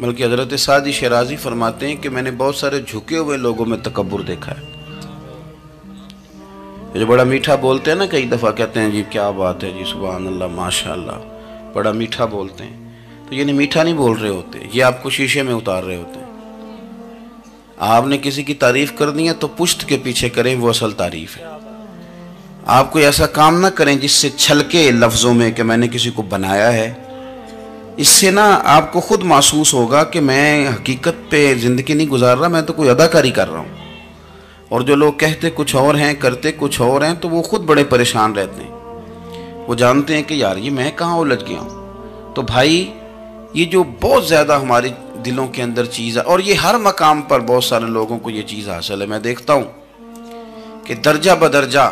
بلکہ حضرت سعدی شیرازی فرماتے ہیں کہ میں نے بہت سارے جھکے ہوئے لوگوں میں تکبر دیکھا ہے، جو بڑا میٹھا بولتے ہیں نا، کئی دفعہ کہتے ہیں جی کیا بات ہے جی، سبحان اللہ ماشاء اللہ، بڑا میٹھا بولتے ہیں، تو یہ میٹھا نہیں بول رہے ہوتے، یہ آپ کو شیشے میں اتار رہے ہوتے ہیں۔ آپ نے کسی کی تعریف کرنی ہے تو پشت کے پیچھے کریں، وہ اصل تعریف ہے۔ آپ کوئی ایسا کام نہ کریں جس سے چھلکے لفظوں میں کہ میں نے کسی کو بنایا ہے، اس سے نا آپ کو خود محسوس ہوگا کہ میں حقیقت پہ زندگی نہیں گزار رہا، میں تو کوئی اداکاری کر رہا ہوں۔ اور جو لوگ کہتے کچھ اور ہیں کرتے کچھ اور ہیں تو وہ خود بڑے پریشان رہتے ہیں، وہ جانتے ہیں کہ یار یہ میں کہاں الجھ گیا ہوں۔ تو بھائی یہ جو بہت زیادہ ہمارے دلوں کے اندر چیز ہے، اور یہ ہر مقام پر بہت سارے لوگوں کو یہ چیز حاصل ہے، میں دیکھتا ہوں کہ درجہ بدرجہ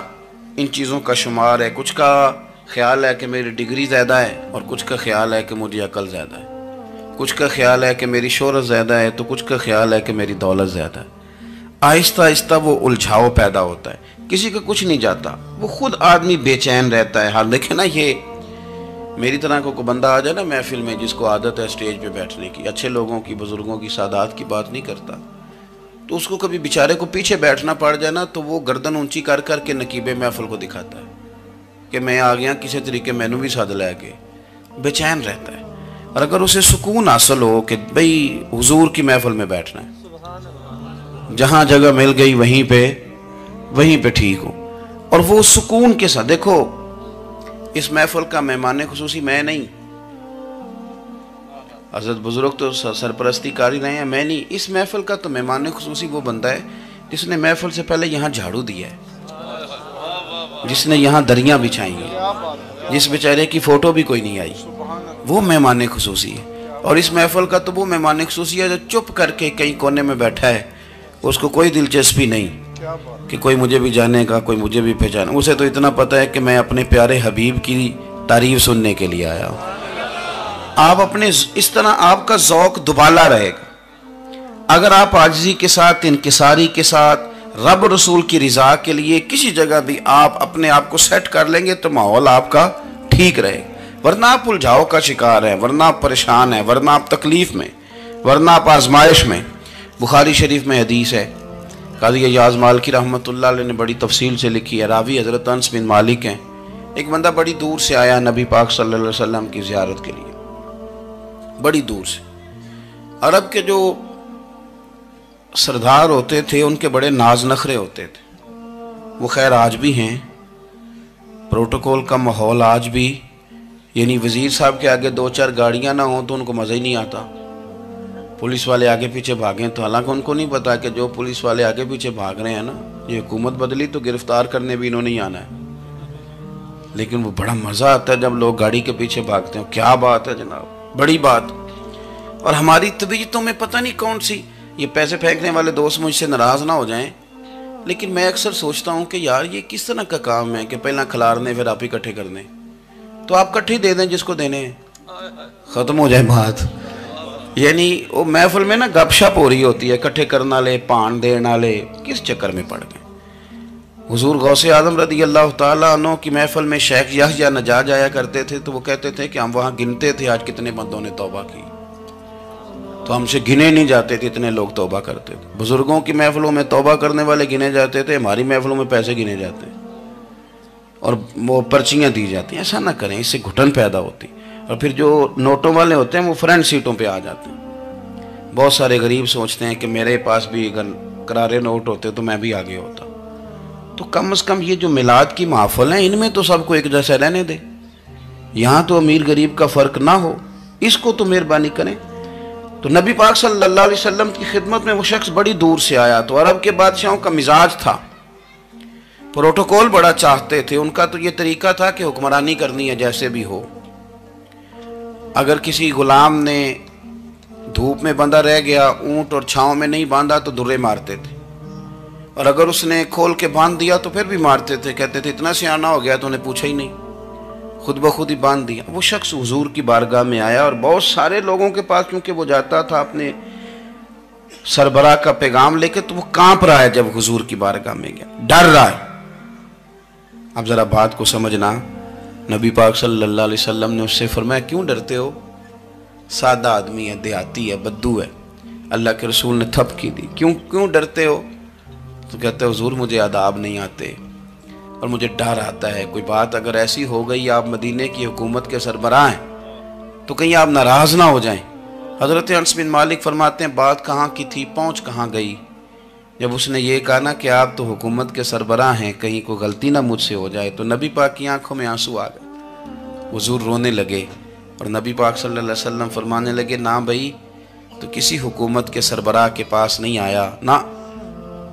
ان چیزوں کا شمار ہے۔ کچھ کا خیال ہے کہ میری ڈگری زیادہ ہے، اور کچھ کا خیال ہے کہ مجھے عقل زیادہ ہے، کچھ کا خیال ہے کہ میری شہرت زیادہ ہے، تو کچھ کا خیال ہے کہ میری دولت زیادہ ہے۔ آہستہ آہستہ وہ الجھاؤ پیدا ہوتا ہے، کسی کا کچھ نہیں جاتا، وہ خود آدمی بے چین رہتا ہے۔ حال دیکھیں نا، یہ میری طرح کو بندہ آ جائے نا محفل میں جس کو عادت ہے اسٹیج پہ بیٹھنے کی، اچھے لوگوں کی، بزرگوں کی، سادات کی بات نہیں کرتا، تو اس کو کبھی بیچارے کو پیچھے بیٹھنا پڑ جائے نا تو وہ گردن اونچی کر کر کے نقیب محفل کو دکھاتا ہے کہ میں آ گیا، کسی طریقے مینوں بھی ساتھ لے کے، بے چین رہتا ہے۔ اور اگر اسے سکون حاصل ہو کہ بھئی حضور کی محفل میں بیٹھنا ہے، جہاں جگہ مل گئی وہیں پہ ٹھیک ہو، اور وہ سکون کے ساتھ، دیکھو اس محفل کا مہمان خصوصی میں نہیں، حضرت بزرگ تو سرپرستی کاری رہے ہیں، میں نہیں، اس محفل کا تو مہمان خصوصی وہ بندہ ہے جس نے محفل سے پہلے یہاں جھاڑو دیا ہے، جس نے یہاں دریاں بچھائی ہیں، جس بیچارے کی فوٹو بھی کوئی نہیں آئی، وہ مہمان خصوصی ہے۔ اور اس محفل کا تو وہ مہمان خصوصی ہے جو چپ کر کے کہیں کونے میں بیٹھا ہے، اس کو کوئی دلچسپی نہیں کہ کوئی مجھے بھی جانے گا، کوئی مجھے بھی پہچانے، اسے تو اتنا پتہ ہے کہ میں اپنے پیارے حبیب کی تعریف سننے کے لیے آیا ہوں۔ آپ اپنے اس طرح آپ کا ذوق دوبالا رہے گا اگر آپ عاجزی کے ساتھ، انکساری کے ساتھ، رب رسول کی رضا کے لیے کسی جگہ بھی آپ اپنے آپ کو سیٹ کر لیں گے تو ماحول آپ کا ٹھیک رہے گا، ورنہ آپ الجھاؤ کا شکار ہیں، ورنہ آپ پریشان ہیں، ورنہ آپ تکلیف میں، ورنہ آپ آزمائش میں۔ بخاری شریف میں حدیث ہے، قاضی ایاز مالکی رحمۃ اللہ علیہ نے بڑی تفصیل سے لکھی ہے، راوی حضرت انس بن مالک ہیں۔ ایک بندہ بڑی دور سے آیا نبی پاک صلی اللہ علیہ وسلم کی زیارت کے لیے، بڑی دور سے۔ عرب کے جو سردار ہوتے تھے ان کے بڑے ناز نخرے ہوتے تھے، وہ خیر آج بھی ہیں، پروٹوکول کا ماحول آج بھی، یعنی وزیر صاحب کے آگے دو چار گاڑیاں نہ ہوں تو ان کو مزہ ہی نہیں آتا، پولیس والے آگے پیچھے بھاگیں تو، حالانکہ ان کو نہیں پتا کہ جو پولیس والے آگے پیچھے بھاگ رہے ہیں نا، یہ حکومت بدلی تو گرفتار کرنے بھی انہوں نے آنا ہے، لیکن وہ بڑا مزہ آتا ہے جب لوگ گاڑی کے پیچھے بھاگتے ہیں۔ کیا بات ہے جناب، بڑی بات۔ اور ہماری طبیعتوں میں پتہ نہیں کون سی، یہ پیسے پھینکنے والے دوست مجھ سے ناراض نہ ہو جائیں، لیکن میں اکثر سوچتا ہوں کہ یار یہ کس طرح کا کام ہے کہ پہلا کھلارنے پھر آپ اکٹھے کرنے، تو آپ کٹھے دے دیں جس کو دینے ہیں، ختم ہو جائے بات۔ یعنی وہ محفل میں نا گپ شپ ہو رہی ہوتی ہے، کٹھے کرنا لے، پان دینا لے، کس چکر میں پڑ گئے۔ حضور غوث اعظم رضی اللہ تعالیٰ عنہ کی محفل میں شیخ یحییٰ نجار جایا کرتے تھے تو وہ کہتے تھے کہ ہم وہاں گنتے تھے آج کتنے بندوں نے توبہ کی، تو ہم سے گنے نہیں جاتے تھے، اتنے لوگ توبہ کرتے تھے۔ بزرگوں کی محفلوں میں توبہ کرنے والے گنے جاتے تھے، ہماری محفلوں میں پیسے گنے جاتے ہیں اور وہ پرچیاں دی جاتی ہیں۔ ایسا نہ کریں، اس سے گھٹن پیدا ہوتی، اور پھر جو نوٹوں والے ہوتے ہیں وہ فرنٹ سیٹوں پہ آ جاتے ہیں۔ بہت سارے غریب سوچتے ہیں کہ میرے پاس بھی اگر کرارے نوٹ ہوتے تو میں بھی آگے ہوتا۔ تو کم از کم یہ جو میلاد کی محفل ہیں ان میں تو سب کو ایک جیسا رہنے دے، یہاں تو امیر غریب کا فرق نہ ہو، اس کو تو مہربانی کریں۔ تو نبی پاک صلی اللہ علیہ وسلم کی خدمت میں وہ شخص بڑی دور سے آیا، تو عرب کے بادشاہوں کا مزاج تھا، پروٹوکول بڑا چاہتے تھے، ان کا تو یہ طریقہ تھا کہ حکمرانی کرنی ہے جیسے بھی ہو۔ اگر کسی غلام نے دھوپ میں بندھا رہ گیا، اونٹ اور چھاؤں میں نہیں باندھا تو درے مارتے تھے، اور اگر اس نے کھول کے باندھ دیا تو پھر بھی مارتے تھے، کہتے تھے اتنا سیانا ہو گیا تو انہیں پوچھا ہی نہیں، خود بخود ہی باندھ دیا۔ وہ شخص حضور کی بارگاہ میں آیا اور بہت سارے لوگوں کے پاس کیونکہ وہ جاتا تھا اپنے سربراہ کا پیغام لے کے، تو وہ کانپ رہا ہے جب حضور کی بارگاہ میں گیا، ڈر رہا ہے۔ اب ذرا بات کو سمجھنا، نبی پاک صلی اللہ علیہ وسلم نے اس سے فرمایا کیوں ڈرتے ہو؟ سادہ آدمی ہے، دیہاتی ہے، بدو ہے. اللہ کے رسول نے تھپ کی دی. کیوں ڈرتے ہو؟ تو کہتے ہیں حضور مجھے آداب نہیں آتے اور مجھے ڈر آتا ہے، کوئی بات اگر ایسی ہو گئی آپ مدینے کی حکومت کے سربراہ ہیں تو کہیں آپ ناراض نہ ہو جائیں. حضرت انس بن مالک فرماتے ہیں بات کہاں کی تھی، پہنچ کہاں گئی. جب اس نے یہ کہا نا کہ آپ تو حکومت کے سربراہ ہیں، کہیں کوئی غلطی نہ مجھ سے ہو جائے، تو نبی پاک کی آنکھوں میں آنسو آ گئے. حضور رونے لگے اور نبی پاک صلی اللہ علیہ وسلم فرمانے لگے نہ بھائی تو کسی حکومت کے سربراہ کے پاس نہیں آیا، نہ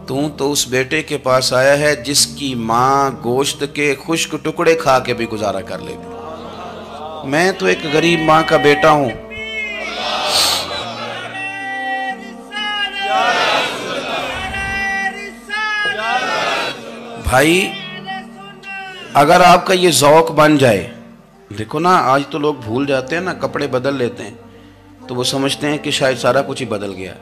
تو اس بیٹے کے پاس آیا ہے جس کی ماں گوشت کے خشک ٹکڑے کھا کے بھی گزارا کر لیتی. میں تو ایک غریب ماں کا بیٹا ہوں. بھائی اگر آپ کا یہ ذوق بن جائے، دیکھو نا آج تو لوگ بھول جاتے ہیں نا، کپڑے بدل لیتے ہیں تو وہ سمجھتے ہیں کہ شاید سارا کچھ ہی بدل گیا.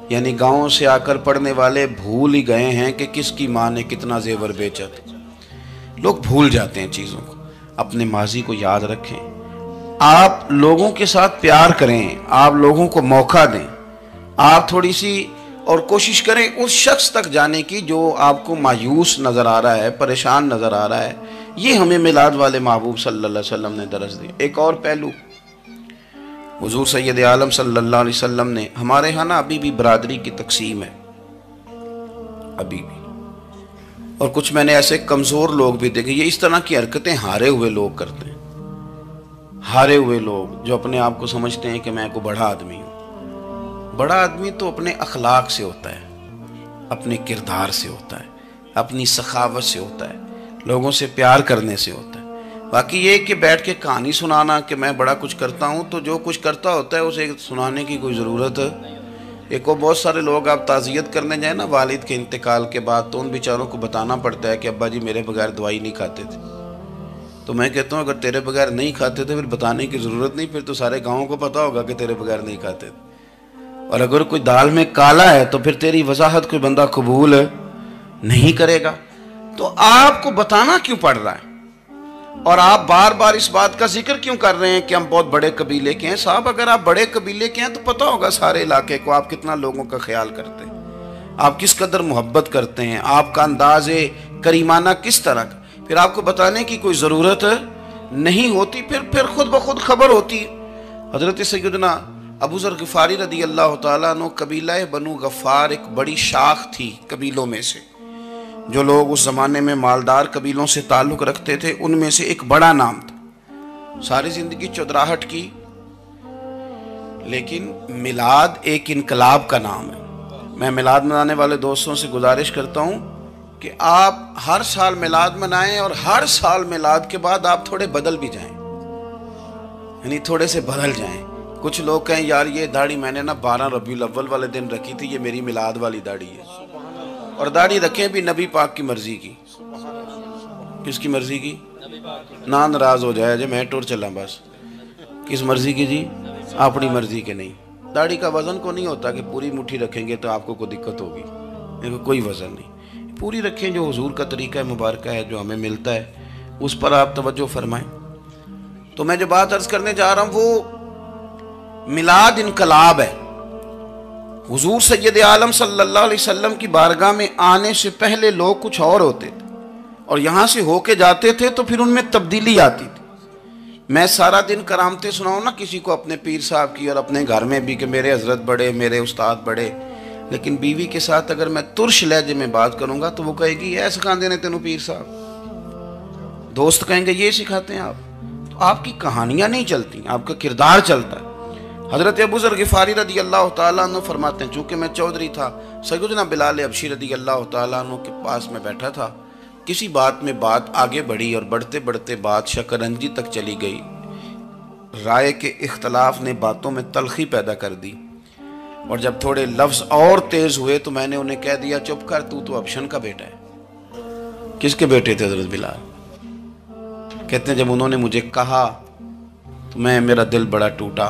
یعنی گاؤں سے آ کر پڑھنے والے بھول ہی گئے ہیں کہ کس کی ماں نے کتنا زیور بیچا تھا. لوگ بھول جاتے ہیں چیزوں کو. اپنے ماضی کو یاد رکھیں، آپ لوگوں کے ساتھ پیار کریں، آپ لوگوں کو موقع دیں، آپ تھوڑی سی اور کوشش کریں اس شخص تک جانے کی جو آپ کو مایوس نظر آ رہا ہے، پریشان نظر آ رہا ہے. یہ ہمیں میلاد والے محبوب صلی اللہ علیہ وسلم نے درس دیا. ایک اور پہلو، حضور سید عالم صلی اللہ علیہ وسلم نے، ہمارے ہاں نا ابھی بھی برادری کی تقسیم ہے، ابھی بھی، اور کچھ میں نے ایسے کمزور لوگ بھی دیکھے. یہ اس طرح کی حرکتیں ہارے ہوئے لوگ کرتے ہیں. ہارے ہوئے لوگ جو اپنے آپ کو سمجھتے ہیں کہ میں کوئی بڑا آدمی ہوں. بڑا آدمی تو اپنے اخلاق سے ہوتا ہے، اپنے کردار سے ہوتا ہے، اپنی سخاوت سے ہوتا ہے، لوگوں سے پیار کرنے سے ہوتا ہے. باقی یہ کہ بیٹھ کے کہانی سنانا کہ میں بڑا کچھ کرتا ہوں، تو جو کچھ کرتا ہوتا ہے اسے سنانے کی کوئی ضرورت ہے. ایک اور بہت سارے لوگ آپ تعزیت کرنے جائیں نا والد کے انتقال کے بعد، تو ان بیچاروں کو بتانا پڑتا ہے کہ ابا جی میرے بغیر دوائی نہیں کھاتے تھے. تو میں کہتا ہوں اگر تیرے بغیر نہیں کھاتے تھے پھر بتانے کی ضرورت نہیں، پھر تو سارے گاؤں کو پتا ہوگا کہ تیرے بغیر نہیں کھاتے تھے. اور اگر کوئی دال میں کالا ہے تو پھر تیری وضاحت کوئی بندہ قبول نہیں کرے گا. تو آپ کو بتانا کیوں پڑ رہا ہے؟ اور آپ بار بار اس بات کا ذکر کیوں کر رہے ہیں کہ ہم بہت بڑے قبیلے کے ہیں؟ صاحب اگر آپ بڑے قبیلے کے ہیں تو پتہ ہوگا سارے علاقے کو آپ کتنا لوگوں کا خیال کرتے ہیں، آپ کس قدر محبت کرتے ہیں، آپ کا انداز کریمانہ کس طرح کا. پھر آپ کو بتانے کی کوئی ضرورت نہیں ہوتی، پھر خود بخود خبر ہوتی. حضرت سیدنا ابو ذر غفاری رضی اللہ تعالیٰ عنہ، قبیلہ بنو غفار ایک بڑی شاخ تھی قبیلوں میں سے. جو لوگ اس زمانے میں مالدار قبیلوں سے تعلق رکھتے تھے ان میں سے ایک بڑا نام تھا. ساری زندگی چودراہٹ کی، لیکن میلاد ایک انقلاب کا نام ہے. میں میلاد منانے والے دوستوں سے گزارش کرتا ہوں کہ آپ ہر سال میلاد منائیں اور ہر سال میلاد کے بعد آپ تھوڑے بدل بھی جائیں، یعنی تھوڑے سے بدل جائیں. کچھ لوگ کہیں یار یہ داڑھی میں نے نا 12 ربیع الاول والے دن رکھی تھی، یہ میری میلاد والی داڑھی ہے. اور داڑھی رکھیں بھی نبی پاک کی مرضی کی. کس کی مرضی کی؟ نہ ناراض ہو جائے جی میں ٹور چلا بس. کس مرضی کی جی؟ اپنی مرضی کے نہیں. داڑھی کا وزن کو نہیں ہوتا کہ پوری مٹھی رکھیں گے تو آپ کو کوئی دقت ہوگی، کوئی وزن نہیں. پوری رکھیں، جو حضور کا طریقہ مبارکہ ہے جو ہمیں ملتا ہے اس پر آپ توجہ فرمائیں. تو میں جو بات عرض کرنے جا رہا ہوں وہ میلاد انقلاب ہے. حضور سید عالم صلی اللہ علیہ وسلم کی بارگاہ میں آنے سے پہلے لوگ کچھ اور ہوتے تھے اور یہاں سے ہو کے جاتے تھے تو پھر ان میں تبدیلی آتی تھی. میں سارا دن کرامتیں سناؤں نا کسی کو اپنے پیر صاحب کی اور اپنے گھر میں بھی کہ میرے حضرت بڑے، میرے استاد بڑے، لیکن بیوی کے ساتھ اگر میں ترش لہجے میں بات کروں گا تو وہ کہے گی یہ سکھاندے نے تینوں پیر صاحب. دوست کہیں گے یہ سکھاتے ہیں آپ. تو آپ کی کہانیاں نہیں چلتی، آپ کا کردار چلتا ہے. حضرت ابو ذر غفاری رضی اللہ تعالیٰ عنہ فرماتے ہیں چونکہ میں چودھری تھا، سیدنا بلال حبشی رضی اللہ تعالیٰ عنہ کے پاس میں بیٹھا تھا. کسی بات میں بات آگے بڑھی اور بڑھتے بڑھتے بات شکرنجی تک چلی گئی. رائے کے اختلاف نے باتوں میں تلخی پیدا کر دی اور جب تھوڑے لفظ اور تیز ہوئے تو میں نے انہیں کہہ دیا چپ کر، تو ابشن کا بیٹا ہے. کس کے بیٹے تھے حضرت بلال؟ کہتے ہیں جب انہوں نے مجھے کہا تو میرا دل بڑا ٹوٹا،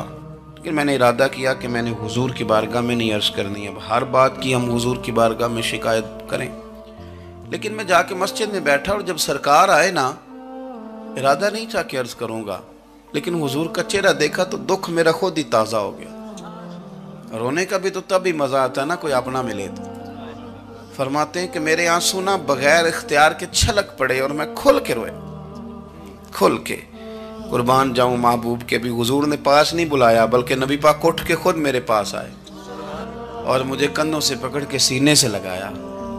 لیکن میں نے ارادہ کیا کہ میں نے حضور کی بارگاہ میں نہیں عرض کرنی. اب ہر بات کی ہم حضور کی بارگاہ میں شکایت کریں. لیکن میں جا کے مسجد میں بیٹھا اور جب سرکار آئے نا، ارادہ نہیں تھا کہ عرض کروں گا، لیکن حضور کا چہرہ دیکھا تو دکھ میرا خود ہی تازہ ہو گیا۔ رونے کا بھی تو تب ہی مزہ آتا ہے نا کوئی اپنا ملے تو۔ فرماتے ہیں کہ میرے آنسو نہ بغیر اختیار کے چھلک پڑے اور میں کھل کے روئے، کھل کے۔ قربان جاؤں محبوب کے بھی حضور نے پاس نہیں بلایا، بلکہ نبی پاک اٹھ کے خود میرے پاس آئے اور مجھے کندھوں سے پکڑ کے سینے سے لگایا،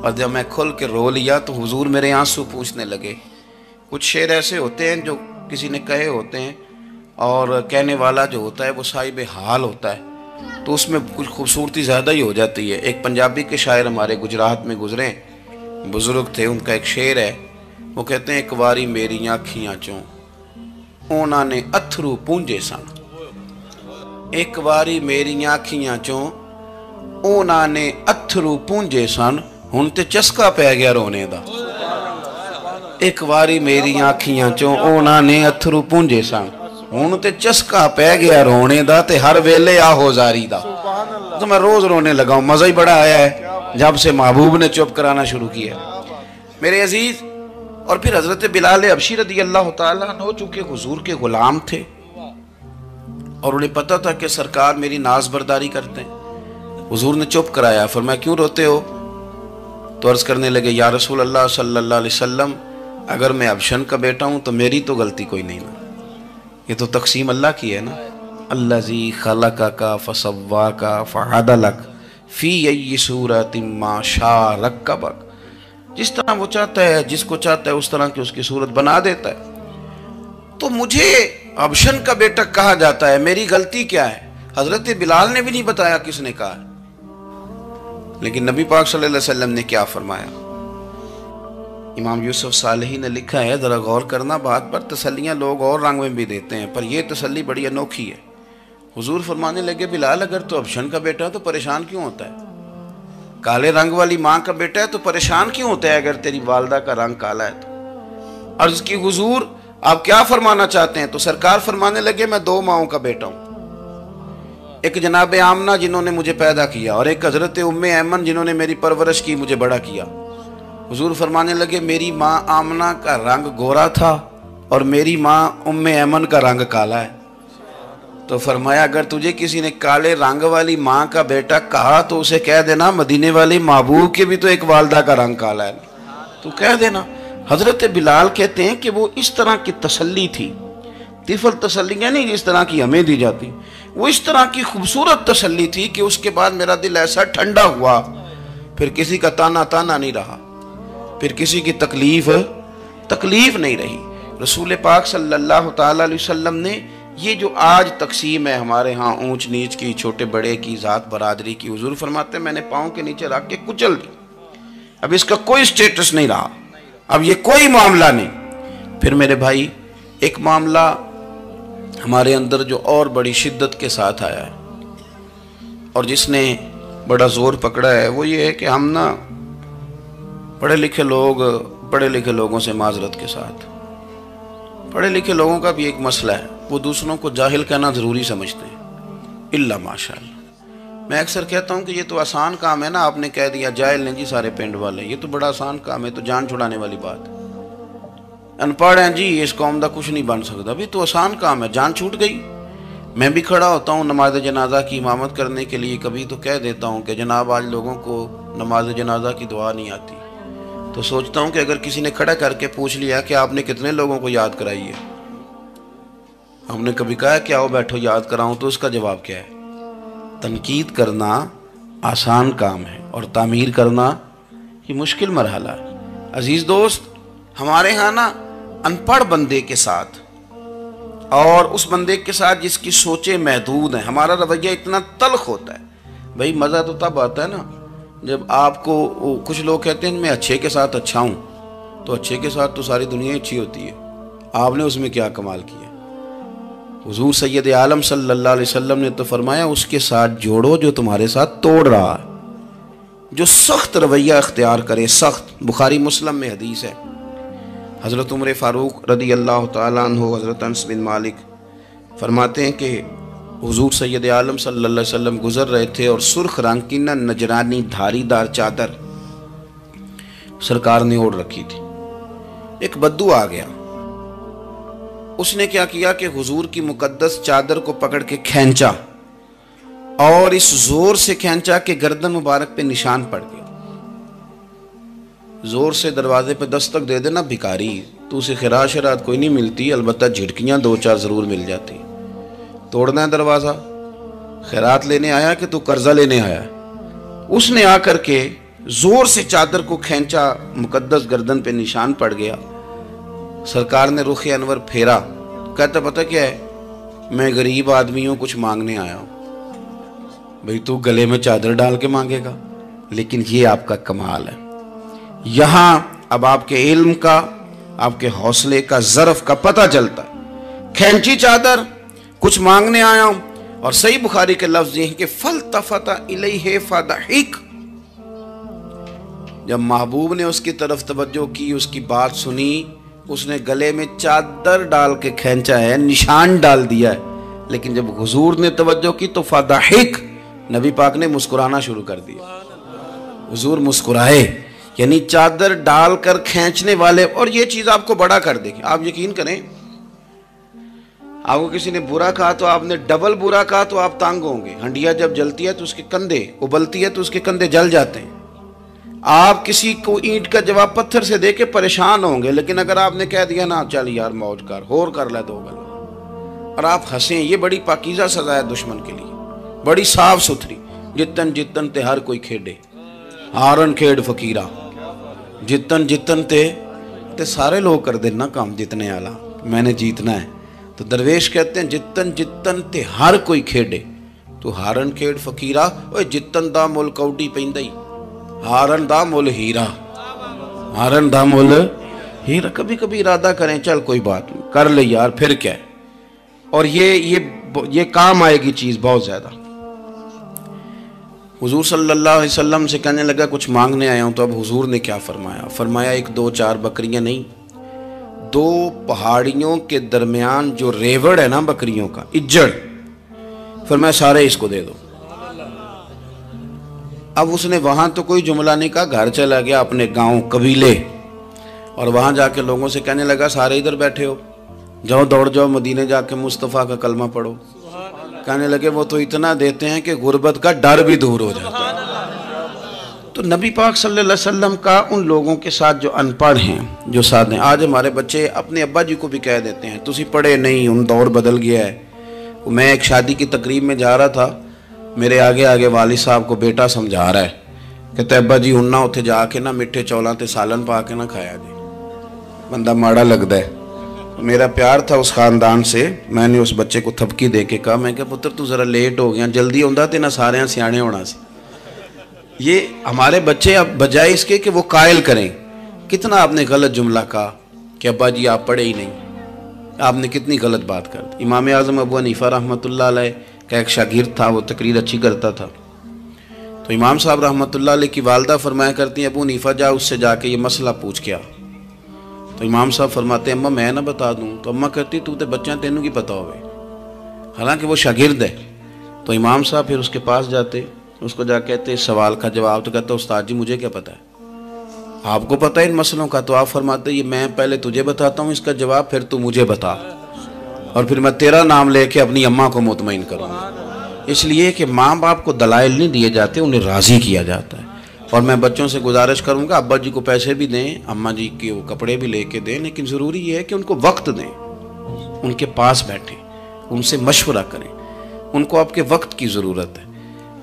اور جب میں کھل کے رو لیا تو حضور میرے آنسو پوچھنے لگے۔ کچھ شعر ایسے ہوتے ہیں جو کسی نے کہے ہوتے ہیں، اور کہنے والا جو ہوتا ہے وہ صاحب حال ہوتا ہے، تو اس میں کچھ خوبصورتی زیادہ ہی ہو جاتی ہے۔ ایک پنجابی کے شاعر ہمارے گجرات میں گزرے، بزرگ تھے، ان کا ایک شعر ہے، وہ کہتے ہیں ایک واری میری آنکھیاں چوں اونا نے اتھرو پونجے سن، ایک واری میری آنکھیاں چوں اونا نے اتھرو پونجے سن، ہن تے چسکا پہ گیا رونے دا۔ ایک واری میری آنکھیاں چوں اونا نے اتھرو پونجے سن، ہن تے چسکا پہ گیا رونے دا، تے ہر ویلے آہو زاری دا۔ تو میں روز رونے لگا ہوں، مزہ ہی بڑا آیا ہے جب سے محبوب نے چپ کرانا شروع کیا میرے عزیز۔ اور پھر حضرت بلال حبشی رضی اللہ تعالیٰ عنہ چونکہ حضور کے غلام تھے اور انہیں پتہ تھا کہ سرکار میری ناز برداری کرتے ہیں، حضور نے چپ کرایا۔ فرمایا کیوں روتے ہو؟ تو عرض کرنے لگے یا رسول اللہ صلی اللہ علیہ وسلم، اگر میں حبشن کا بیٹا ہوں تو میری تو غلطی کوئی نہیں نا، یہ تو تقسیم اللہ کی ہے نا۔ الذی خلقک فسواک فعدلک فی ای صورت ما شاء رکبک، جس طرح وہ چاہتا ہے، جس کو چاہتا ہے اس طرح کی اس کی صورت بنا دیتا ہے۔ تو مجھے حبشن کا بیٹا کہا جاتا ہے، میری غلطی کیا ہے؟ حضرت بلال نے بھی نہیں بتایا کس نے کہا، لیکن نبی پاک صلی اللہ علیہ وسلم نے کیا فرمایا؟ امام یوسف صالحی نے لکھا ہے، ذرا غور کرنا بات پر، تسلیاں لوگ اور رنگ میں بھی دیتے ہیں پر یہ تسلی بڑی انوکھی ہے۔ حضور فرمانے لگے بلال اگر تو حبشن کا بیٹا ہے تو پریشان کیوں ہوتا ہے؟ کالے رنگ والی ماں کا بیٹا ہے تو پریشان کیوں ہوتا ہے اگر تیری والدہ کا رنگ کالا ہے تو؟ عرض کی حضور آپ کیا فرمانا چاہتے ہیں؟ تو سرکار فرمانے لگے میں دو ماؤں کا بیٹا ہوں، ایک جناب آمنہ جنہوں نے مجھے پیدا کیا، اور ایک حضرت ام ایمن جنہوں نے میری پرورش کی، مجھے بڑا کیا۔ حضور فرمانے لگے میری ماں آمنہ کا رنگ گورا تھا اور میری ماں ام ایمن کا رنگ کالا ہے۔ تو فرمایا اگر تجھے کسی نے کالے رنگ والی ماں کا بیٹا کہا تو اسے کہہ دینا مدینے والی محبوب کے بھی تو ایک والدہ کا رنگ کالا ہے، تو کہہ دینا۔ حضرت بلال کہتے ہیں کہ وہ اس طرح کی تسلی تھی، طفل تسلیاں نہیں جس طرح کی ہمیں دی جاتی، وہ اس طرح کی خوبصورت تسلی تھی کہ اس کے بعد میرا دل ایسا ٹھنڈا ہوا، پھر کسی کا تانا تانا نہیں رہا، پھر کسی کی تکلیف نہیں رہی۔ رسول پاک صلی اللہ تعالیٰ علیہ وسلم نے یہ جو آج تقسیم ہے ہمارے ہاں اونچ نیچ کی، چھوٹے بڑے کی، ذات برادری کی، حضور فرماتے ہیں میں نے پاؤں کے نیچے رکھ کے کچل دی، اب اس کا کوئی سٹیٹس نہیں رہا، اب یہ کوئی معاملہ نہیں۔ پھر میرے بھائی ایک معاملہ ہمارے اندر جو اور بڑی شدت کے ساتھ آیا ہے اور جس نے بڑا زور پکڑا ہے وہ یہ ہے کہ ہم نا پڑھے لکھے لوگوں سے معذرت کے ساتھ، پڑھے لکھے لوگوں کا بھی ایک مسئلہ ہے، وہ دوسروں کو جاہل کہنا ضروری سمجھتے ہیں، الا ماشاءاللہ۔ میں اکثر کہتا ہوں کہ یہ تو آسان کام ہے نا، آپ نے کہہ دیا جاہل نہیں جی سارے پنڈ والے، یہ تو بڑا آسان کام ہے، تو جان چھڑانے والی بات ہے، ان پڑھ ہیں جی اس قوم دا کچھ نہیں بن سکتا، بھی تو آسان کام ہے، جان چھوٹ گئی۔ میں بھی کھڑا ہوتا ہوں نماز جنازہ کی امامت کرنے کے لیے، کبھی تو کہہ دیتا ہوں کہ جناب آج لوگوں کو نماز جنازہ کی دعا نہیں آتی، تو سوچتا ہوں کہ اگر کسی نے کھڑا کر کے پوچھ لیا کہ آپ نے کتنے لوگوں کو یاد کرائی ہے، ہم نے کبھی کہا کہ آؤ بیٹھو یاد کراؤں، تو اس کا جواب کیا ہے؟ تنقید کرنا آسان کام ہے اور تعمیر کرنا یہ مشکل مرحلہ ہے۔ عزیز دوست، ہمارے ہاں نا ان پڑھ بندے کے ساتھ اور اس بندے کے ساتھ جس کی سوچیں محدود ہیں، ہمارا رویہ اتنا تلخ ہوتا ہے۔ بھئی مزہ تو تب آتا ہے نا جب آپ کو، کچھ لوگ کہتے ہیں میں اچھے کے ساتھ اچھا ہوں، تو اچھے کے ساتھ تو ساری دنیا اچھی ہوتی ہے، آپ نے اس میں کیا کمال کیا؟ حضور سید عالم صلی اللہ علیہ وسلم نے تو فرمایا اس کے ساتھ جوڑو جو تمہارے ساتھ توڑ رہا ہے، جو سخت رویہ اختیار کرے، سخت۔ بخاری مسلم میں حدیث ہے، حضرت عمر فاروق رضی اللہ تعالیٰ عنہ، حضرت انس بن مالک فرماتے ہیں کہ حضور سید عالم صلی اللہ علیہ وسلم گزر رہے تھے اور سرخ رنگ کی نہ نجرانی دھاری دار چادر سرکار نے اوڑھ رکھی تھی، ایک بدو آ گیا، اس نے کیا کیا کہ حضور کی مقدس چادر کو پکڑ کے کھینچا اور اس زور سے کھینچا کہ گردن مبارک پہ نشان پڑ گیا۔ زور سے دروازے پہ دستک دے دینا بھکاری، تو اسے خیرات شرات کوئی نہیں ملتی، البتہ جھٹکیاں دو چار ضرور مل جاتی۔ توڑنا ہے دروازہ، خیرات لینے آیا کہ تو قرضہ لینے آیا؟ اس نے آ کر کے زور سے چادر کو کھینچا، مقدس گردن پہ نشان پڑ گیا۔ سرکار نے رخ انور پھیرا، کہتا پتہ کیا ہے، میں غریب آدمی ہوں، کچھ مانگنے آیا ہوں۔ بھئی تو گلے میں چادر ڈال کے مانگے گا؟ لیکن یہ آپ کا کمال ہے۔ یہاں اب آپ کے علم کا، آپ کے حوصلے کا، ظرف کا پتہ چلتا ہے۔ کھینچی چادر، کچھ مانگنے آیا ہوں، اور صحیح بخاری کے لفظ یہ ہیں کہ فَالْتَفَتَ إِلَيْهِ فَضَحِكَ۔ جب محبوب نے اس کی طرف توجہ کی، اس کی بات سنی، اس نے گلے میں چادر ڈال کے کھینچا ہے، نشان ڈال دیا ہے، لیکن جب حضور نے توجہ کی تو فَضَحِكَ، نبی پاک نے مسکرانا شروع کر دیا۔ حضور مسکرائے، یعنی چادر ڈال کر کھینچنے والے، اور یہ چیز آپ کو بڑا کر دے گی۔ آپ یقین کریں، آپ کو کسی نے برا کہا تو آپ نے ڈبل برا کہا تو آپ تانگ ہوں گے۔ ہنڈیا جب جلتی ہے تو اس کے کندھے، ابلتی ہے تو اس کے کندھے جل جاتے ہیں۔ آپ کسی کو اینٹ کا جواب پتھر سے دے کے پریشان ہوں گے، لیکن اگر آپ نے کہہ دیا نا چل یار موج کر، ہور کر لے دو گل، اور آپ ہنسیں، یہ بڑی پاکیزہ سزا ہے دشمن کے لیے، بڑی صاف ستھری۔ جتن جتن تے ہر کوئی کھیڑے، ہارن کھیڑ فقیرہ، جتن جتن تے سارے لوگ کر دینا کام جتنے آلہ، میں نے جیتنا ہے۔ تو درویش کہتے ہیں جتن جتن تے ہر کوئی کھیڑے، تو ہارن کھیڑ فقیرہ، اوہ جتن دا مل کوڈی پیندائی، ہارن دا مل ہیرا، ہارن دا مل ہیرا۔ کبھی کبھی ارادہ کریں چل کوئی بات نہیں، کر لے یار، پھر کیا ہے۔ اور یہ کام آئے گی چیز بہت زیادہ۔ حضور صلی اللہ علیہ وسلم سے کہنے لگا کچھ مانگنے آیا ہوں، تو اب حضور نے کیا فرمایا؟ فرمایا ایک دو چار بکریاں نہیں، دو پہاڑیوں کے درمیان جو ریوڑ ہے نا بکریوں کا، اجڑ، فرمایا سارے اس کو دے دو۔ اب اس نے وہاں تو کوئی جملہ نہیں کہا، گھر چلا گیا اپنے گاؤں قبیلے، اور وہاں جا کے لوگوں سے کہنے لگا سارے ادھر بیٹھے ہو، جاؤ دوڑ جاؤ مدینے جا کے مصطفیٰ کا کلمہ پڑھو۔ کہنے لگے وہ تو اتنا دیتے ہیں کہ غربت کا ڈر بھی دور ہو جاتا ہے۔ تو نبی پاک صلی اللہ علیہ وسلم کا ان لوگوں کے ساتھ جو ان پڑھ ہیں، جو ساتھ ہیں، آج ہمارے بچے اپنے ابا جی کو بھی کہہ دیتے ہیں تسی پڑھے نہیں، ان دور بدل گیا ہے۔ میں ایک شادی کی تقریب میں جا رہا تھا، میرے آگے آگے والد صاحب کو بیٹا سمجھا رہا ہے، کہتے ابا جی ہن نہ اتھے جا کے نہ میٹھے چولاں تے سالن پا کے نہ کھایا جی، بندہ ماڑا لگتا ہے۔ میرا پیار تھا اس خاندان سے، میں نے اس بچے کو تھپکی دے کے کہا، میں کہا پتر تو ذرا لیٹ ہو گیا، جلدی ہوندہ تے نہ سارے سیانے ہونا سی۔ یہ ہمارے بچے اب بجائے اس کے کہ وہ قائل کریں، کتنا آپ نے غلط جملہ کہا کہ ابا جی آپ پڑھے ہی نہیں، آپ نے کتنی غلط بات کر دی۔ امام اعظم ابو حنیفہ رحمۃ اللہ علیہ کا ایک شاگرد تھا، وہ تقریر اچھی کرتا تھا، تو امام صاحب رحمۃ اللہ علیہ کی والدہ فرمایا کرتی ہیں ابو حنیفہ جا اس سے جا کے یہ مسئلہ پوچھ کے آ۔ تو امام صاحب فرماتے ہیں اماں میں نہ بتا دوں، تو اماں کہتی تو تے بچہ تینوں کی پتہ ہوئے، حالانکہ وہ شاگرد ہے۔ تو امام صاحب پھر اس کے پاس جاتے، اس کو جا کہتے اس سوال کا جواب، تو کہتا استاد جی مجھے کیا پتہ ہے، آپ کو پتہ ہے ان مسئلوں کا؟ تو آپ فرماتے یہ میں پہلے تجھے بتاتا ہوں اس کا جواب، پھر تو مجھے بتا، اور پھر میں تیرا نام لے کے اپنی اماں کو مطمئن کروں گا۔ اس لیے کہ ماں باپ کو دلائل نہیں دیے جاتے، انہیں راضی کیا جاتا ہے۔ اور میں بچوں سے گزارش کروں گا ابا جی کو پیسے بھی دیں، اماں جی کے وہ کپڑے بھی لے کے دیں، لیکن ضروری یہ ہے کہ ان کو وقت دیں، ان کے پاس بیٹھیں، ان سے مشورہ کریں، ان کو آپ کے وقت کی ضرورت ہے۔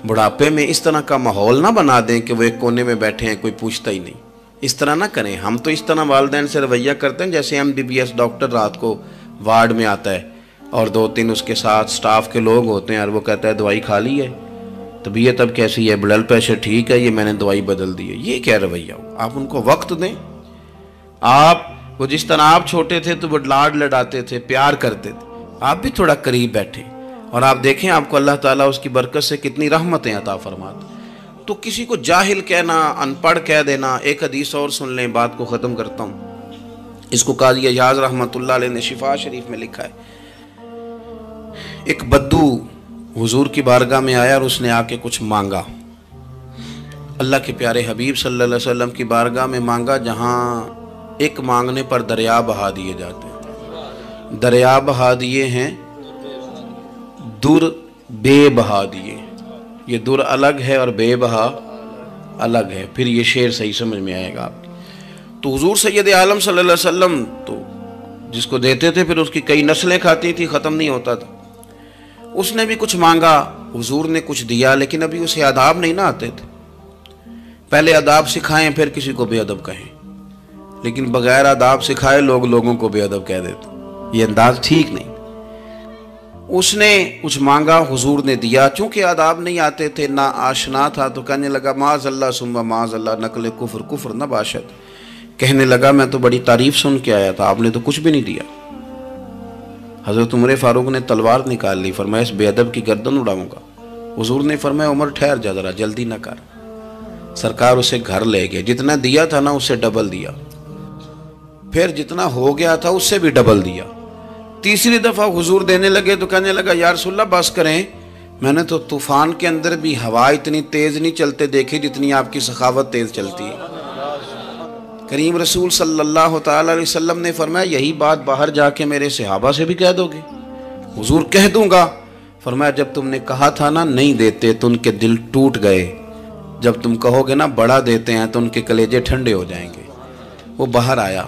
بڑھاپے میں اس طرح کا ماحول نہ بنا دیں کہ وہ ایک کونے میں بیٹھے ہیں، کوئی پوچھتا ہی نہیں، اس طرح نہ کریں۔ ہم تو اس طرح والدین سے رویہ کرتے ہیں جیسے MBBS ڈاکٹر رات کو وارڈ میں آتا ہے اور دو تین اس کے ساتھ سٹاف کے لوگ ہوتے ہیں، اور وہ کہتا ہے دوائی کھا لی ہے، طبیعت اب کیسی ہے، بلڈ پریشر ٹھیک ہے، یہ میں نے دوائی بدل دی ہے۔ یہ کیا رویہ ہو؟ آپ ان کو وقت دیں۔ آپ وہ جس طرح آپ چھوٹے تھے تو وہ لاڈ لڑاتے تھے، پیار کرتے تھے، آپ بھی تھوڑا قریب بیٹھیں، اور آپ دیکھیں آپ کو اللہ تعالیٰ اس کی برکت سے کتنی رحمتیں عطا فرماتے۔ تو کسی کو جاہل کہنا، ان پڑھ کہہ دینا، ایک حدیث اور سن لیں، بات کو ختم کرتا ہوں۔ اس کو قاضی ایاز رحمۃ اللہ علیہ نے شفا شریف میں لکھا ہے، ایک بدو حضور کی بارگاہ میں آیا اور اس نے آ کے کچھ مانگا، اللہ کے پیارے حبیب صلی اللہ علیہ وسلم کی بارگاہ میں مانگا جہاں ایک مانگنے پر دریا بہا دیے جاتے ہیں۔ دریا بہا دیے ہیں، در بے بہا دیے۔ یہ در الگ ہے اور بے بہا الگ ہے، پھر یہ شعر صحیح سمجھ میں آئے گا آپ کی۔ تو حضور سید عالم صلی اللہ علیہ وسلم تو جس کو دیتے تھے پھر اس کی کئی نسلیں کھاتی تھی، ختم نہیں ہوتا تھا۔ اس نے بھی کچھ مانگا، حضور نے کچھ دیا، لیکن ابھی اسے آداب نہیں نہ آتے تھے۔ پہلے آداب سکھائیں پھر کسی کو بے ادب کہیں، لیکن بغیر آداب سکھائے لوگ لوگوں کو بے ادب کہہ دیتے، یہ انداز ٹھیک نہیں۔ اس نے کچھ مانگا، حضور نے دیا، چونکہ آداب نہیں آتے تھے، نہ آشنا تھا، تو کہنے لگا معاذ اللہ ثم معاذ اللہ، نقل کفر کفر نہ باشد۔ کہنے لگا میں تو بڑی تعریف سن کے آیا تھا، آپ نے تو کچھ بھی نہیں دیا۔ حضرت عمر فاروق نے تلوار نکال لی، فرمایا اس بے ادب کی گردن اڑاؤں گا۔ حضور نے فرمایا عمر ٹھہر جا ذرا، جلدی نہ کر۔ سرکار اسے گھر لے گئے، جتنا دیا تھا نا اس سے ڈبل دیا، پھر جتنا ہو گیا تھا اس سے بھی ڈبل دیا۔ تیسری دفعہ حضور دینے لگے تو کہنے لگا یا رسول اللہ بس کریں، میں نے تو طوفان کے اندر بھی ہوا اتنی تیز نہیں چلتے دیکھی جتنی آپ کی سخاوت تیز چلتی ہے۔ کریم رسول صلی اللہ تعالی علیہ وسلم نے فرمایا یہی بات باہر جا کے میرے صحابہ سے بھی کہہ دو گے؟ حضور کہہ دوں گا۔ فرمایا جب تم نے کہا تھا نا نہیں دیتے تو ان کے دل ٹوٹ گئے، جب تم کہو گے نا بڑا دیتے ہیں تو ان کے کلیجے ٹھنڈے ہو جائیں گے۔ وہ باہر آیا،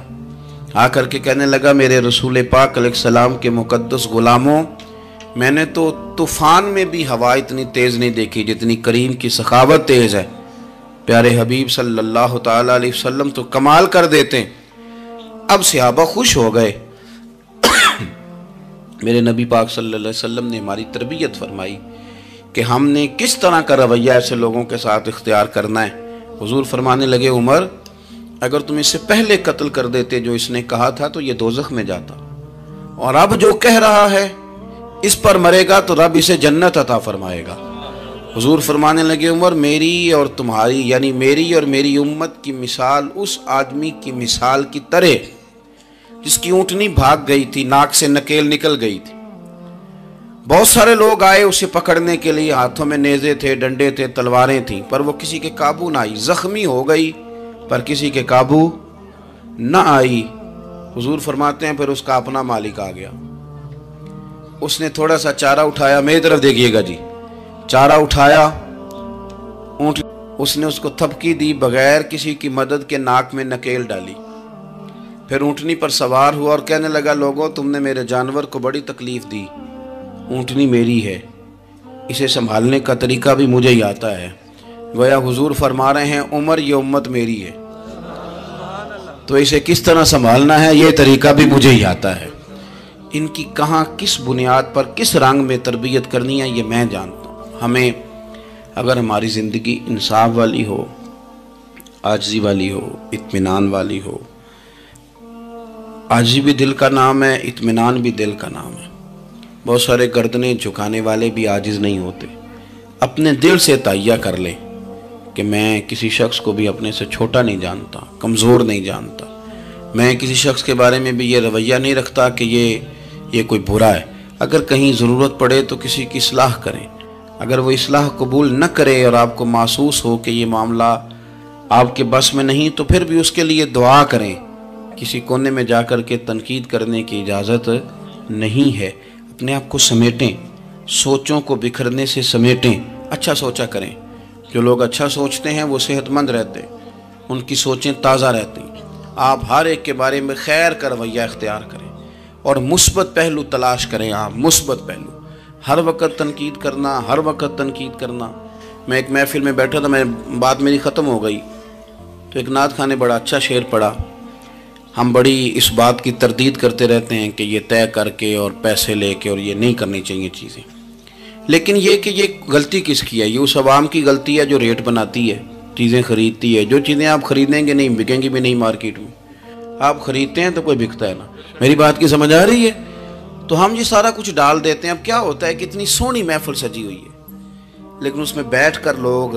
آ کر کے کہنے لگا میرے رسول پاک علیہ السلام کے مقدس غلاموں، میں نے تو طوفان میں بھی ہوا اتنی تیز نہیں دیکھی جتنی کریم کی سخاوت تیز ہے۔ پیارے حبیب صلی اللہ تعالیٰ علیہ وسلم تو کمال کر دیتے ہیں۔ اب صحابہ خوش ہو گئے۔ میرے نبی پاک صلی اللہ علیہ وسلم نے ہماری تربیت فرمائی کہ ہم نے کس طرح کا رویہ ایسے لوگوں کے ساتھ اختیار کرنا ہے۔ حضور فرمانے لگے عمر اگر تم اس سے پہلے قتل کر دیتے جو اس نے کہا تھا تو یہ دوزخ میں جاتا، اور اب جو کہہ رہا ہے اس پر مرے گا تو رب اسے جنت عطا فرمائے گا۔ حضور فرمانے لگے عمر میری اور تمہاری یعنی میری اور میری امت کی مثال اس آدمی کی مثال کی طرح جس کی اونٹنی بھاگ گئی تھی، ناک سے نکیل نکل گئی تھی۔ بہت سارے لوگ آئے اسے پکڑنے کے لیے، ہاتھوں میں نیزے تھے، ڈنڈے تھے، تلواریں تھیں، پر وہ کسی کے قابو نہ آئی، زخمی ہو گئی پر کسی کے قابو نہ آئی۔ حضور فرماتے ہیں پھر اس کا اپنا مالک آ گیا، اس نے تھوڑا سا چارہ اٹھایا، میری طرف دیکھیے گا جی، چارہ اٹھایا، اونٹ اس نے اس کو تھپکی دی، بغیر کسی کی مدد کے ناک میں نکیل ڈالی، پھر اونٹنی پر سوار ہوا اور کہنے لگا لوگوں تم نے میرے جانور کو بڑی تکلیف دی، اونٹنی میری ہے، اسے سنبھالنے کا طریقہ بھی مجھے ہی آتا ہے۔ گویا حضور فرما رہے ہیں عمر یہ امت میری ہے تو اسے کس طرح سنبھالنا ہے یہ طریقہ بھی مجھے ہی آتا ہے۔ ان کی کہاں کس بنیاد پر کس رنگ میں تربیت کرنی ہے یہ میں جانتا ہوں۔ ہمیں اگر ہماری زندگی انصاف والی ہو، عاجزی والی ہو، اطمینان والی ہو، عاجزی بھی دل کا نام ہے، اطمینان بھی دل کا نام ہے۔ بہت سارے گردنیں جھکانے والے بھی عاجز نہیں ہوتے۔ اپنے دل سے تہیہ کر لیں کہ میں کسی شخص کو بھی اپنے سے چھوٹا نہیں جانتا، کمزور نہیں جانتا، میں کسی شخص کے بارے میں بھی یہ رویہ نہیں رکھتا کہ یہ کوئی برا ہے۔ اگر کہیں ضرورت پڑے تو کسی کی اصلاح کریں، اگر وہ اصلاح قبول نہ کرے اور آپ کو محسوس ہو کہ یہ معاملہ آپ کے بس میں نہیں تو پھر بھی اس کے لیے دعا کریں۔ کسی کونے میں جا کر کے تنقید کرنے کی اجازت نہیں ہے۔ اپنے آپ کو سمیٹیں، سوچوں کو بکھرنے سے سمیٹیں، اچھا سوچا کریں۔ جو لوگ اچھا سوچتے ہیں وہ صحت مند رہتے ہیں، ان کی سوچیں تازہ رہتی ہیں۔ آپ ہر ایک کے بارے میں خیر کا رویہ اختیار کریں اور مثبت پہلو تلاش کریں۔ آپ مثبت پہلو، ہر وقت تنقید کرنا۔ میں ایک محفل میں بیٹھا تھا، بات میری ختم ہو گئی تو ایک نعت خواں نے بڑا اچھا شعر پڑھا۔ ہم بڑی اس بات کی تردید کرتے رہتے ہیں کہ یہ طے کر کے اور پیسے لے کے اور یہ نہیں کرنی چاہیے چیزیں، لیکن یہ کہ یہ غلطی کس کی ہے؟ یہ اس عوام کی غلطی ہے جو ریٹ بناتی ہے، چیزیں خریدتی ہے۔ جو چیزیں آپ خریدیں گے نہیں بکیں گی بھی نہیں مارکیٹ میں، آپ خریدتے ہیں تو کوئی بکتا ہے نا۔ میری بات کی سمجھ آ رہی ہے؟ تو ہم یہ سارا کچھ ڈال دیتے ہیں۔ اب کیا ہوتا ہے کہ اتنی سونی محفل سجی ہوئی ہے لیکن اس میں بیٹھ کر لوگ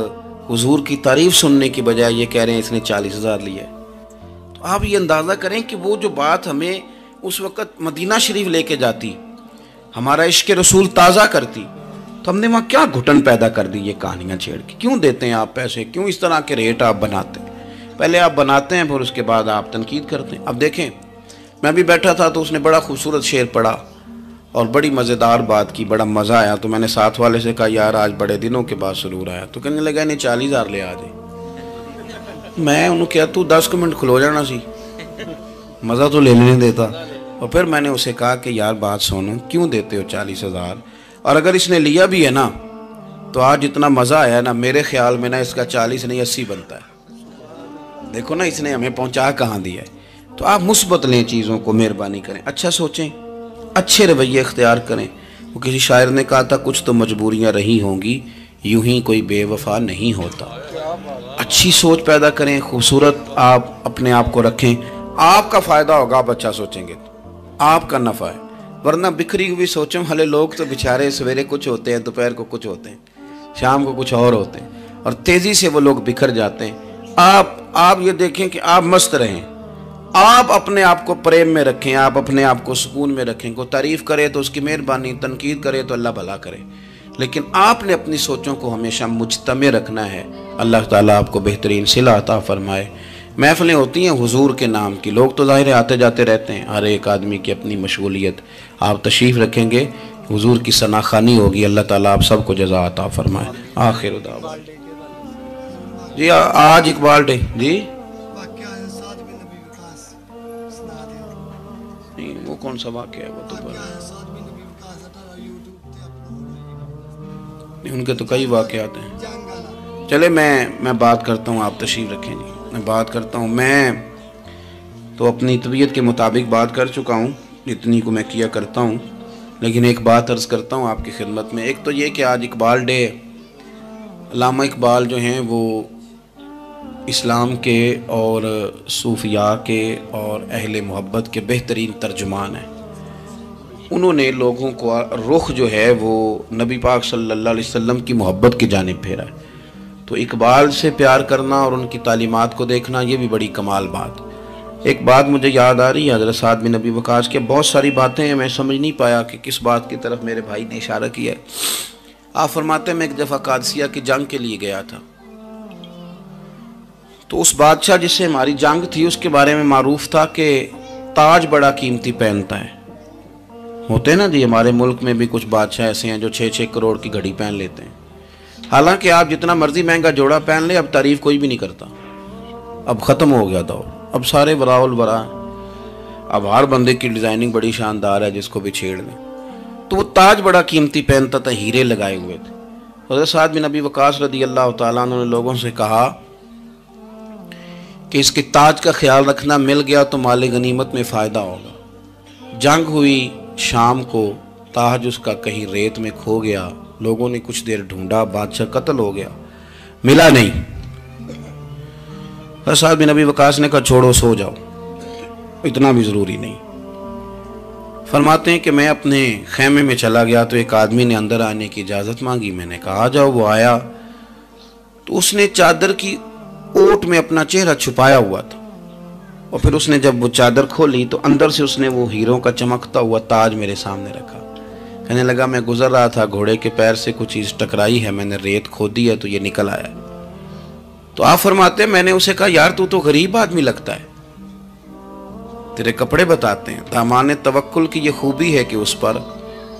حضور کی تعریف سننے کی بجائے یہ کہہ رہے ہیں اس نے 40,000 لیا ہے۔ تو آپ یہ اندازہ کریں کہ وہ جو بات ہمیں اس وقت مدینہ شریف لے کے جاتی، ہمارا عشق رسول تازہ کرتی، تو ہم نے وہاں کیا گھٹن پیدا کر دی یہ کہانیاں چھیڑ کے۔ کیوں دیتے ہیں آپ پیسے؟ کیوں اس طرح کے ریٹ آپ بناتے ہیں؟ پہلے آپ بناتے ہیں پھر اس کے بعد آپ تنقید کرتے ہیں۔ اب دیکھیں میں بھی بیٹھا تھا تو اس نے بڑا خوبصورت شعر پڑھا اور بڑی مزیدار بات کی، بڑا مزہ آیا۔ تو میں نے ساتھ والے سے کہا یار آج بڑے دنوں کے بعد سرور آیا۔ تو کہنے لگا نہیں 40,000 لے آ جائے۔ میں انہوں کہا تو 10 منٹ کھلو جانا سی، مزہ تو لینے دیتا۔ اور پھر میں نے اسے کہا کہ یار بات سنو، کیوں دیتے ہو 40,000؟ اور اگر اس نے لیا بھی ہے نا تو آج اتنا مزہ آیا نا، میرے خیال میں نا اس کا 40 نہیں 80 بنتا ہے۔ دیکھو نا اس نے ہمیں پہنچا کہاں دیا ہے۔ تو آپ مثبت لیں چیزوں کو، مہربانی کریں، اچھا سوچیں، اچھے رویے اختیار کریں۔ وہ کسی شاعر نے کہا تھا کچھ تو مجبوریاں رہی ہوں گی، یوں ہی کوئی بے وفا نہیں ہوتا۔ اچھی سوچ پیدا کریں، خوبصورت آپ اپنے آپ کو رکھیں، آپ کا فائدہ ہوگا۔ آپ اچھا سوچیں گے تو آپ کا نفع ہے، ورنہ بکھری ہوئی سوچوں والے لوگ تو بیچارے سویرے کچھ ہوتے ہیں، دوپہر کو کچھ ہوتے ہیں، شام کو کچھ اور ہوتے ہیں، اور تیزی سے وہ لوگ بکھر جاتے ہیں۔ آپ یہ دیکھیں کہ آپ مست رہیں، آپ اپنے آپ کو پریم میں رکھیں، آپ اپنے آپ کو سکون میں رکھیں۔ کوئی تعریف کرے تو اس کی مہربانی، تنقید کرے تو اللہ بھلا کرے، لیکن آپ نے اپنی سوچوں کو ہمیشہ مجتمع رکھنا ہے۔ اللہ تعالیٰ آپ کو بہترین صلہ عطا فرمائے۔ محفلیں ہوتی ہیں حضور کے نام کی، لوگ تو ظاہر آتے جاتے رہتے ہیں، ہر ایک آدمی کی اپنی مشغولیت۔ آپ تشریف رکھیں گے، حضور کی ثنا خوانی ہوگی، اللہ تعالیٰ آپ سب کو جزا عطا فرمائے۔ آخر دعوانا جی آج اقبال ڈے جی نہیں، وہ کون سا واقعہ ہے؟ وہ تو ان کے تو کئی واقعات ہیں۔ چلے میں بات کرتا ہوں، آپ تشریف رکھیں جی، میں بات کرتا ہوں۔ میں تو اپنی طبیعت کے مطابق بات کر چکا ہوں، اتنی کو میں کیا کرتا ہوں، لیکن ایک بات عرض کرتا ہوں آپ کی خدمت میں۔ ایک تو یہ کہ آج اقبال ڈے، علامہ اقبال جو ہیں وہ اسلام کے اور صوفیاء کے اور اہل محبت کے بہترین ترجمان ہیں۔ انہوں نے لوگوں کو رخ جو ہے وہ نبی پاک صلی اللہ علیہ وسلم کی محبت کی جانب پھیرا ہے۔ تو اقبال سے پیار کرنا اور ان کی تعلیمات کو دیکھنا، یہ بھی بڑی کمال بات۔ ایک بات مجھے یاد آ رہی ہے حضرت سعد بن ابی وقاص کے، بہت ساری باتیں ہیں، میں سمجھ نہیں پایا کہ کس بات کی طرف میرے بھائی نے اشارہ کیا ہے۔ آپ فرماتے ہیں میں ایک دفعہ قادسیہ کی جنگ کے لیے گیا تھا، تو اس بادشاہ جس سے ہماری جنگ تھی اس کے بارے میں معروف تھا کہ تاج بڑا قیمتی پہنتا ہے۔ ہوتے ہیں نا جی، ہمارے ملک میں بھی کچھ بادشاہ ایسے ہیں جو 6-6 کروڑ کی گھڑی پہن لیتے ہیں، حالانکہ آپ جتنا مرضی مہنگا جوڑا پہن لے اب تعریف کوئی بھی نہیں کرتا، اب ختم ہو گیا دور، اب سارے وراء الورا ہیں، اب ہر بندے کی ڈیزائننگ بڑی شاندار ہے، جس کو بھی چھیڑ لیں۔ تو وہ تاج بڑا قیمتی پہنتا تھا، ہیرے لگائے ہوئے تھے۔ حضرت سعد بن ابی وقاص رضی اللہ تعالیٰ عنہ نے لوگوں سے کہا کہ اس کے تاج کا خیال رکھنا، مل گیا تو مال غنیمت میں فائدہ ہوگا۔ جنگ ہوئی شام کو، تاج اس کا کہیں ریت میں کھو گیا، لوگوں نے کچھ دیر ڈھونڈا، بادشاہ قتل ہو گیا، ملا نہیں۔ حضرت سعد بن ابی وقاص نے کہا چھوڑو، سو جاؤ، اتنا بھی ضروری نہیں۔ فرماتے ہیں کہ میں اپنے خیمے میں چلا گیا تو ایک آدمی نے اندر آنے کی اجازت مانگی، میں نے کہا آ جاؤ۔ وہ آیا تو اس نے چادر کی اوٹ میں اپنا چہرہ چھپایا ہوا تھا، اور پھر اس نے جب وہ چادر کھولی تو اندر سے اس نے وہ ہیروں کا چمکتا ہوا تاج میرے سامنے رکھا۔ کہنے لگا میں گزر رہا تھا، گھوڑے کے پیر سے کچھ چیز ٹکرائی ہے، میں نے ریت کھودی ہے تو یہ نکل آیا۔ تو آپ فرماتے ہیں میں نے اسے کہا یار تو غریب آدمی لگتا ہے، تیرے کپڑے بتاتے ہیں۔ دامان توکل کی یہ خوبی ہے کہ اس پر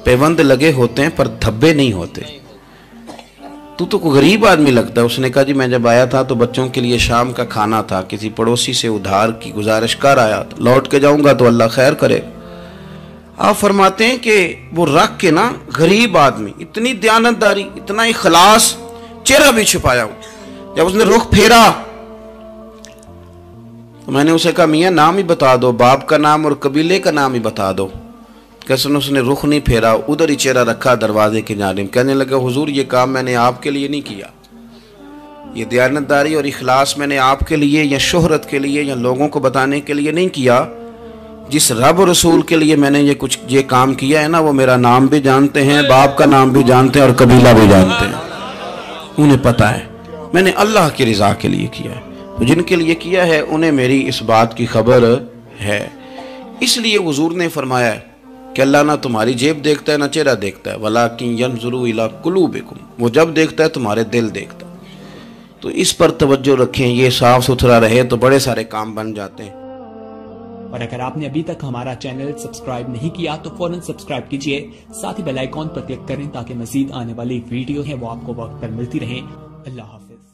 پیوند لگے ہوتے ہیں پر دھبے نہیں ہوتے، تو غریب آدمی لگتا ہے۔ اس نے کہا جی میں جب آیا تھا تو بچوں کے لیے شام کا کھانا تھا، کسی پڑوسی سے ادھار کی گزارش کر آیا تھا، لوٹ کے جاؤں گا تو اللہ خیر کرے۔ آپ فرماتے ہیں کہ وہ رکھ کے نا غریب آدمی، اتنی دیانتداری، اتنا اخلاص، چہرہ بھی چھپایا ہوا۔ جب اس نے رخ پھیرا تو میں نے اسے کہا میاں نام ہی بتا دو، باپ کا نام اور قبیلے کا نام ہی بتا دو۔ کیسے اس نے رخ نہیں پھیرا، ادھر ہی چہرہ رکھا دروازے کی جانب۔ کہنے لگا حضور یہ کام میں نے آپ کے لیے نہیں کیا، یہ دیانتداری اور اخلاص میں نے آپ کے لیے یا شہرت کے لیے یا لوگوں کو بتانے کے لیے نہیں کیا۔ جس رب اور رسول کے لیے میں نے یہ کام کیا ہے نا، وہ میرا نام بھی جانتے ہیں، باپ کا نام بھی جانتے ہیں اور قبیلہ بھی جانتے ہیں، انہیں پتہ ہے میں نے اللہ کی رضا کے لیے کیا ہے۔ تو جن کے لیے کیا ہے انہیں میری اس بات کی خبر ہے۔ اس لیے حضور نے فرمایا ہے کہ اللہ نہ تمہاری جیب دیکھتا ہے نہ چہرہ دیکھتا ہے، وَلَٰكِن يَنْظُرُ إِلَىٰ قُلُوبِكُمْ، وہ جب دیکھتا ہے تمہارے دل دیکھتا ہے۔ تو اس پر توجہ رکھیں، یہ صاف ستھرا رہے تو بڑے سارے کام بن جاتے ہیں۔ اور اگر آپ نے ابھی تک ہمارا چینل سبسکرائب نہیں کیا تو فوراً سبسکرائب کیجئے، ساتھ ہی بیل آئیکن پر کلک کریں تاکہ مزید آنے والی ویڈیو ہیں وہ آپ کو وقت پر ملتی رہیں۔ اللہ حافظ۔